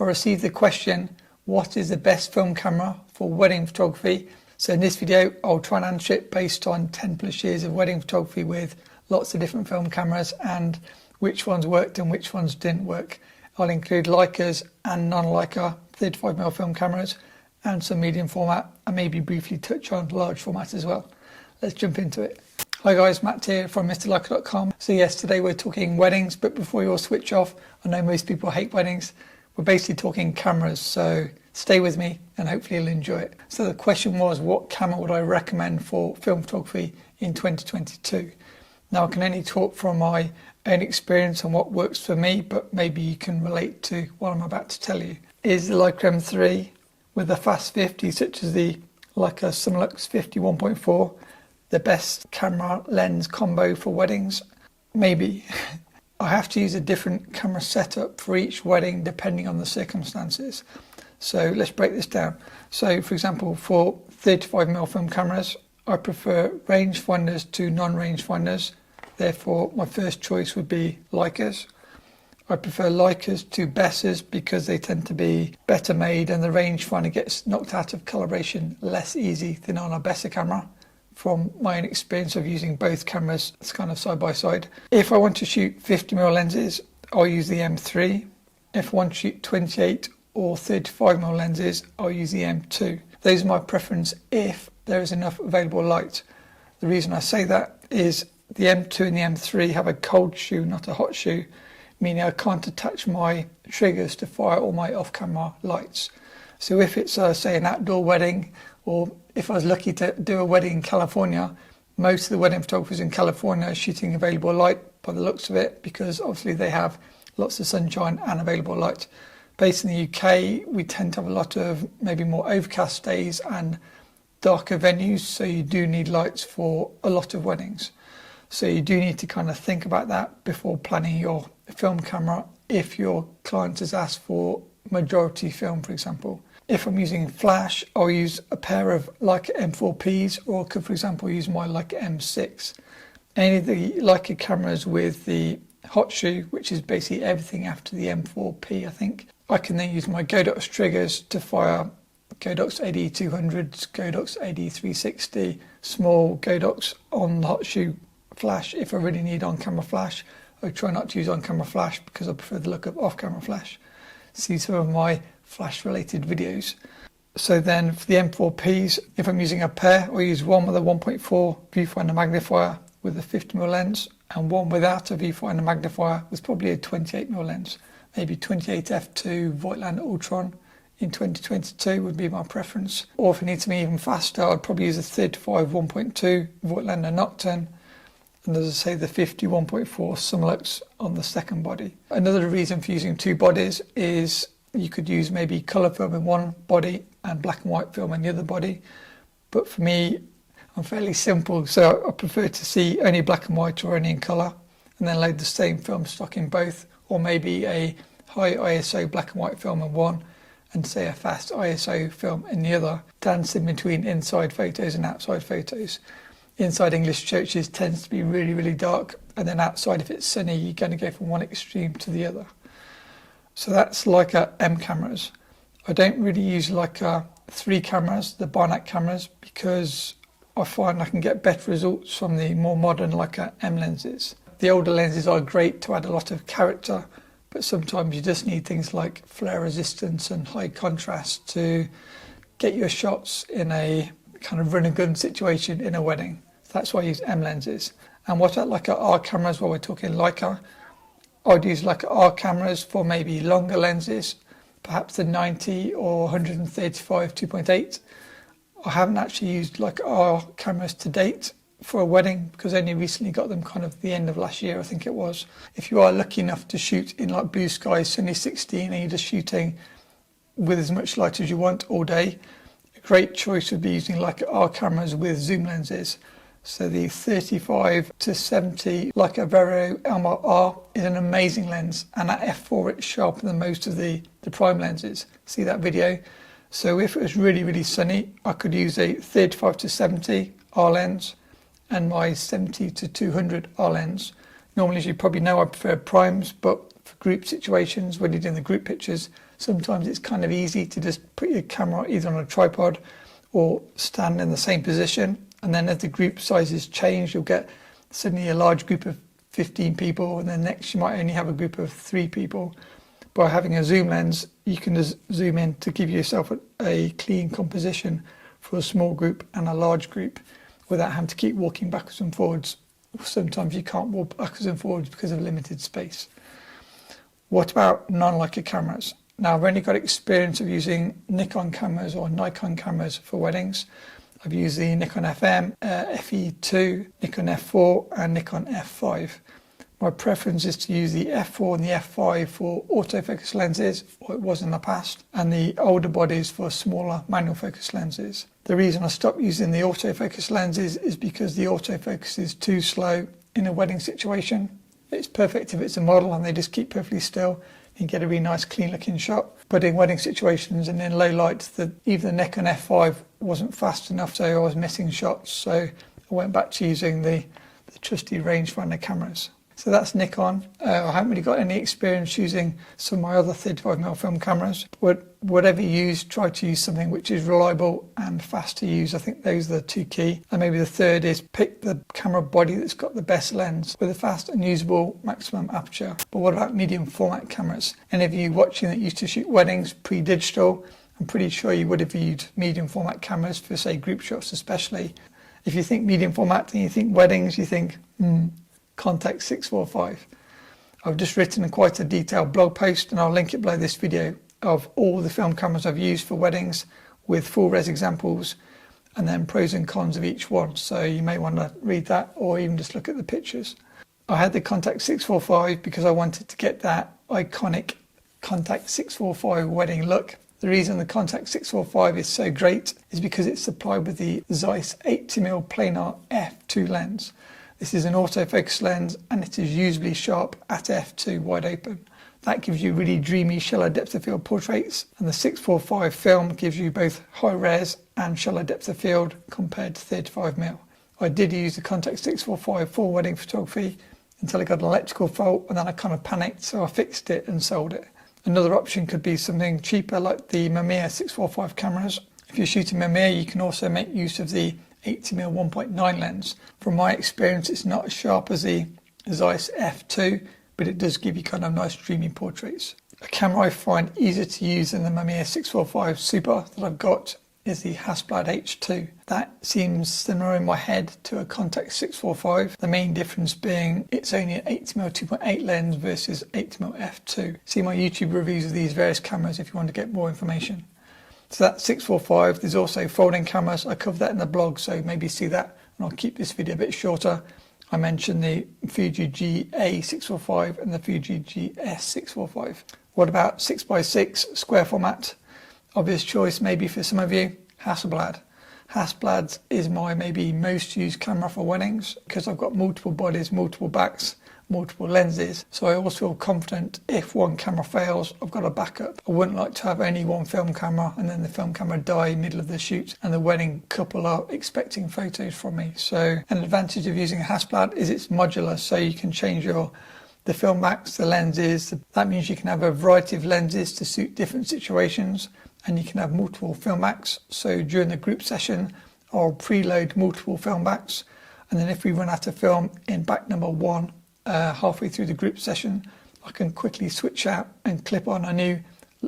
I received the question, what is the best film camera for wedding photography? So in this video, I'll try and answer it based on 10 plus years of wedding photography with lots of different film cameras and which ones worked and which ones didn't work. I'll include Leicas and non-Leica 35mm film cameras and some medium format, and maybe briefly touch on large format as well. Let's jump into it. Hi guys, Matt here from MrLeica.com. So yes, today we're talking weddings, but before you all switch off, I know most people hate weddings. We're basically talking cameras, so stay with me and hopefully you'll enjoy it. So the question was, what camera would I recommend for film photography in 2022? Now I can only talk from my own experience and what works for me, but maybe you can relate to what I'm about to tell you. Is the Leica M3 with a fast 50 such as the Leica Summilux 51.4 the best camera lens combo for weddings? Maybe. I have to use a different camera setup for each wedding depending on the circumstances. So let's break this down. So for example, for 35mm film cameras, I prefer rangefinders to non-rangefinders. Therefore, my first choice would be Leicas. I prefer Leicas to Bessers because they tend to be better made and the rangefinder gets knocked out of calibration less easy than on a Besser camera. From my own experience of using both cameras, it's kind of side by side. If I want to shoot 50mm lenses, I'll use the M3. If I want to shoot 28 or 35mm lenses, I'll use the M2. Those are my preference if there is enough available light. The reason I say that is the M2 and the M3 have a cold shoe, not a hot shoe, meaning I can't attach my triggers to fire all my off-camera lights. So if it's, say, an outdoor wedding, or if I was lucky to do a wedding in California, most of the wedding photographers in California are shooting available light by the looks of it, because obviously they have lots of sunshine and available light. Based in the UK, we tend to have a lot of maybe more overcast days and darker venues, so you do need lights for a lot of weddings. So you do need to kind of think about that before planning your film camera if your client has asked for majority film, for example. If I'm using flash, I'll use a pair of Leica M4Ps, or I could, for example, use my Leica M6. Any of the Leica cameras with the hot shoe, which is basically everything after the M4P, I think, I can then use my Godox triggers to fire Godox AD200s, Godox AD360, small Godox on the hot shoe flash. If I really need on-camera flash, I try not to use on-camera flash because I prefer the look of off-camera flash. See some of my flash-related videos. So then for the M4Ps, if I'm using a pair, I'll use one with a 1.4 viewfinder magnifier with a 50mm lens, and one without a viewfinder magnifier with probably a 28mm lens. Maybe 28 f2 Voigtlander Ultron in 2022 would be my preference. Or if it needs to be even faster, I'd probably use a 35 1.2 Voigtlander Nocturne, and as I say, the 51.4 Summilux on the second body. Another reason for using two bodies is you could use maybe colour film in one body and black and white film in the other body. But for me, I'm fairly simple, so I prefer to see only black and white or only in colour, and then load the same film stock in both, or maybe a high ISO black and white film in one and say a fast ISO film in the other, dancing between inside photos and outside photos. Inside English churches tends to be really, really dark, and then outside, if it's sunny, you're going to go from one extreme to the other. So that's Leica M cameras. I don't really use Leica 3 cameras, the Barnack cameras, because I find I can get better results from the more modern Leica M lenses. The older lenses are great to add a lot of character, but sometimes you just need things like flare resistance and high contrast to get your shots in a kind of run and gun situation in a wedding. So that's why I use M lenses. And what about Leica R cameras? While we're talking Leica, I'd use Leica R cameras for maybe longer lenses, perhaps the 90 or 135 2.8. I haven't actually used Leica R cameras to date for a wedding because I only recently got them kind of the end of last year, I think it was. If you are lucky enough to shoot in like blue skies, sunny 16, and you're just shooting with as much light as you want all day, great choice would be using Leica R cameras with zoom lenses. So the 35 to 70 Leica Vero Elmar R is an amazing lens, and at f4 it's sharper than most of the prime lenses. See that video? So if it was really, really sunny, I could use a 35 to 70 R lens and my 70 to 200 R lens. Normally, as you probably know, I prefer primes, but for group situations. When you're doing the group pictures, sometimes it's kind of easy to just put your camera either on a tripod or stand in the same position. And then as the group sizes change, you'll get suddenly a large group of 15 people, and then next you might only have a group of 3 people. By having a zoom lens, you can just zoom in to give yourself a clean composition for a small group and a large group without having to keep walking backwards and forwards. Sometimes you can't walk backwards and forwards because of limited space. What about non-Leica cameras? Now, I've only got experience of using Nikon cameras or Nikon cameras for weddings. I've used the Nikon FM, FE2, Nikon F4 and Nikon F5. My preference is to use the F4 and the F5 for autofocus lenses, or it was in the past, and the older bodies for smaller manual focus lenses. The reason I stopped using the autofocus lenses is because the autofocus is too slow in a wedding situation. It's perfect if it's a model and they just keep perfectly still. You get a really nice clean looking shot. But in wedding situations and in low light, even the Nikon F5 wasn't fast enough, so I was missing shots. So I went back to using the trusty rangefinder cameras. So that's Nikon. I haven't really got any experience using some of my other 35mm film cameras. Whatever you use, try to use something which is reliable and fast to use. I think those are the 2 key. And maybe the third is pick the camera body that's got the best lens with a fast and usable maximum aperture. But what about medium format cameras? Any of you watching that used to shoot weddings pre-digital, I'm pretty sure you would have viewed medium format cameras for, say, group shots especially. If you think medium format and you think weddings, you think, Contax 645. I've just written quite a detailed blog post, and I'll link it below this video, of all the film cameras I've used for weddings with full res examples and then pros and cons of each one. So you may want to read that or even just look at the pictures. I had the Contax 645 because I wanted to get that iconic Contax 645 wedding look. The reason the Contax 645 is so great is because it's supplied with the Zeiss 80mm planar f2 lens. This is an autofocus lens and it is usually sharp at f2 wide open. That gives you really dreamy shallow depth of field portraits, and the 645 film gives you both high res and shallow depth of field compared to 35mm. I did use the Contax 645 for wedding photography until I got an electrical fault, and then I kind of panicked, so I fixed it and sold it. Another option could be something cheaper like the Mamiya 645 cameras. If you're shooting Mamiya, you can also make use of the 80mm 1.9 lens. From my experience, it's not as sharp as the Zeiss f2, but it does give you kind of nice dreamy portraits. A camera I find easier to use than the Mamiya 645 Super that I've got is the Hasselblad H2. That seems similar in my head to a Contax 645. The main difference being it's only an 80mm 2.8 lens versus 80mm f2. See my YouTube reviews of these various cameras if you want to get more information. So that's 645. There's also folding cameras. I covered that in the blog, so maybe see that, and I'll keep this video a bit shorter. I mentioned the Fuji GA645 and the Fuji GS645. What about 6x6 square format? Obvious choice maybe for some of you, Hasselblad. Hasselblad is my maybe most used camera for weddings because I've got multiple bodies, multiple backs, multiple lenses, so I always feel confident if one camera fails, I've got a backup. I wouldn't like to have only one film camera and then the film camera die middle of the shoot and the wedding couple are expecting photos from me. So an advantage of using a Hasselblad is it's modular, so you can change the film backs, the lenses. That means you can have a variety of lenses to suit different situations, and you can have multiple film backs. So during the group session, I'll preload multiple film backs, and then if we run out of film in back number 1, halfway through the group session, I can quickly switch out and clip on a new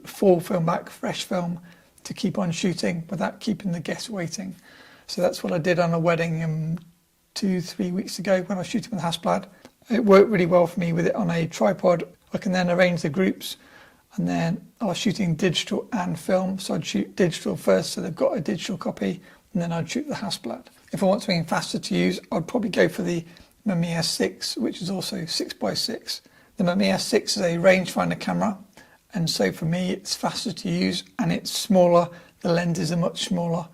full film back, fresh film, to keep on shooting without keeping the guests waiting. So that's what I did on a wedding 2-3 weeks ago when I was shooting with Hasselblad. It worked really well for me with it on a tripod. I can then arrange the groups, and then I was shooting digital and film, so I'd shoot digital first so they've got a digital copy, and then I'd shoot the Hasselblad. If I want something faster to use, I'd probably go for the Mamiya 6, which is also 6x6. The Mamiya 6 is a rangefinder camera, and so for me it's faster to use and it's smaller. The lenses are much smaller,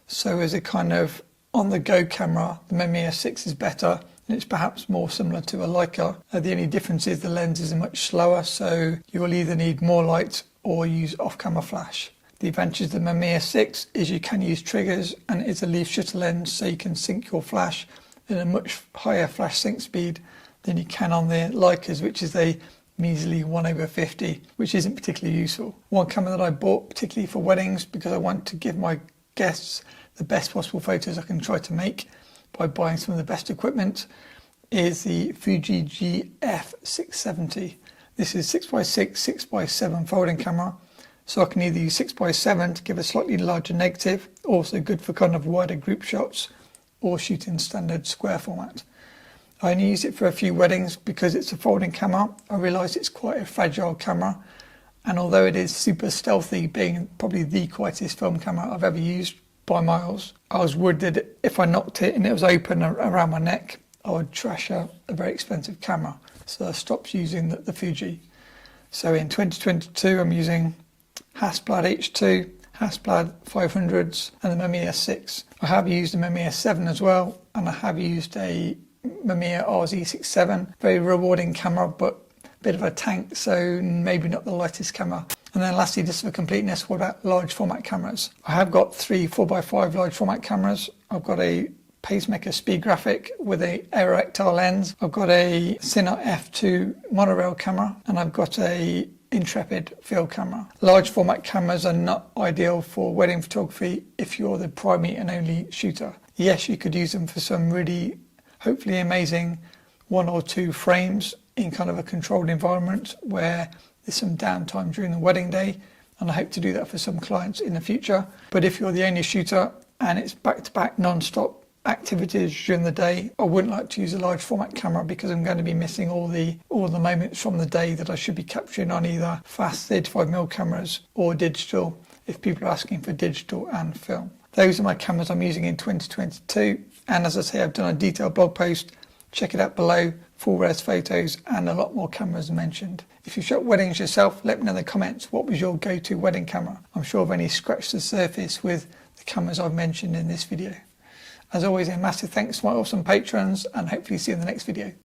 so as a kind of on-the-go camera, the Mamiya 6 is better, and it's perhaps more similar to a Leica. The only difference is the lenses are much slower, so you will either need more light or use off-camera flash. The advantage of the Mamiya 6 is you can use triggers, and it's a leaf shutter lens, so you can sync your flash at a much higher flash sync speed than you can on the Leicas, which is a measly 1/50, which isn't particularly useful. One camera that I bought particularly for weddings because I want to give my guests the best possible photos I can try to make by buying some of the best equipment is the Fuji GF670. This is 6x6, 6x7 folding camera. So I can either use 6x7 to give a slightly larger negative, also good for kind of wider group shots, or shoot in standard square format. I only use it for a few weddings because it's a folding camera. I realise it's quite a fragile camera, and although it is super stealthy, being probably the quietest film camera I've ever used by miles, I was worried that if I knocked it and it was open around my neck, I would trash a very expensive camera. So I stopped using the Fuji. So in 2022 I'm using Hasselblad H2, Hasselblad 500s and the Mamiya 6. I have used a Mamiya 7 as well, and I have used a Mamiya RZ67. Very rewarding camera, but a bit of a tank, so maybe not the lightest camera. And then lastly, just for completeness, what about large format cameras? I have got 3 4x5 large format cameras. I've got a Pacemaker speed graphic with a aeroactile lens. I've got a Cine F2 monorail camera, and I've got a Intrepid field camera. Large format cameras are not ideal for wedding photography if you're the primary and only shooter. Yes, you could use them for some really hopefully amazing 1 or 2 frames in kind of a controlled environment where there's some downtime during the wedding day, and I hope to do that for some clients in the future. But if you're the only shooter and it's back-to-back non-stop activities during the day, I wouldn't like to use a large format camera because I'm going to be missing all the moments from the day that I should be capturing on either fast 35mm cameras or digital if people are asking for digital and film. Those are my cameras I'm using in 2022, and as I say, I've done a detailed blog post. Check it out below, full res photos and a lot more cameras mentioned. If you shot weddings yourself, let me know in the comments what was your go-to wedding camera. I'm sure I've only scratched the surface with the cameras I've mentioned in this video. As always, a massive thanks to my awesome patrons, and hopefully see you in the next video.